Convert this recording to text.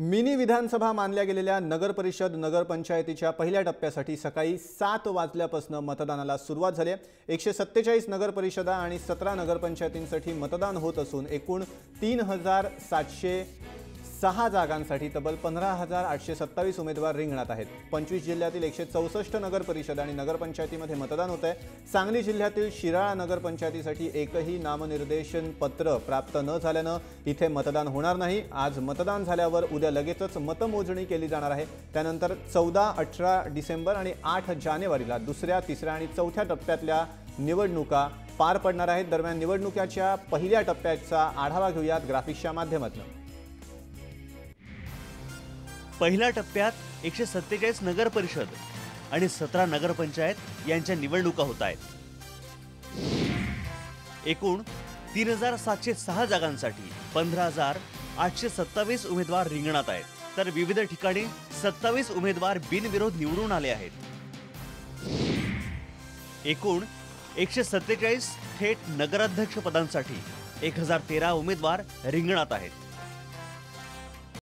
Mini विधानसभा मानल्या गेलेल्या नगर परिषद नगरपंचायतीच्या पहिल्या टप्प्यासाठी सकाळी 7 वाजल्यापासून मतदानाला सुरुवात झाली आहे। 147 नगर परिषदा आणि 17 नगरपंचायतींसाठी मतदान होत असून एकूण 3706 जागांसाठी तब्बल 15827 उमेदवार रिंगणात आहेत। 25 जिल्ह्यातील 164 नगर परिषद आणि नगरपंचायतीमध्ये मतदान होत आहे। सांगली जिल्ह्यातील शिराळा नगरपंचायतीसाठी एकही नामनिर्देशन पत्र प्राप्त न झाल्याने इथे मतदान होणार नाही। आज मतदान झाल्यावर उद्या लगेचच मतमोजणी केली जाणार आहे। त्यानंतर 14, 18 डिसेंबर आणि 8 जानेवारीला दुसऱ्या, तिसऱ्या आणि चौथ्या टप्प्यातल्या निवडणुका पार पडणार आहेत। दरम्यान निवडणुकीच्या पहिल्या टप्प्याचा आढावा घेऊयात ग्राफिक्सच्या माध्यमातून। पहिल्या टप्प्यात 147 नगर परिषद आणि 17 नगरपंचायत यांच्या निवडणुका होत आहेत। एकूण 3706 जागांसाठी 15827 उमेदवार रिंगणात आहेत, तर विविध ठिकाणी 27 उमेदवार बिनविरोध निवडून आले आहेत। एकूण 147 थेट नगराध्यक्ष पदांसाठी 1013 उमेदवार रिंगणात आहेत।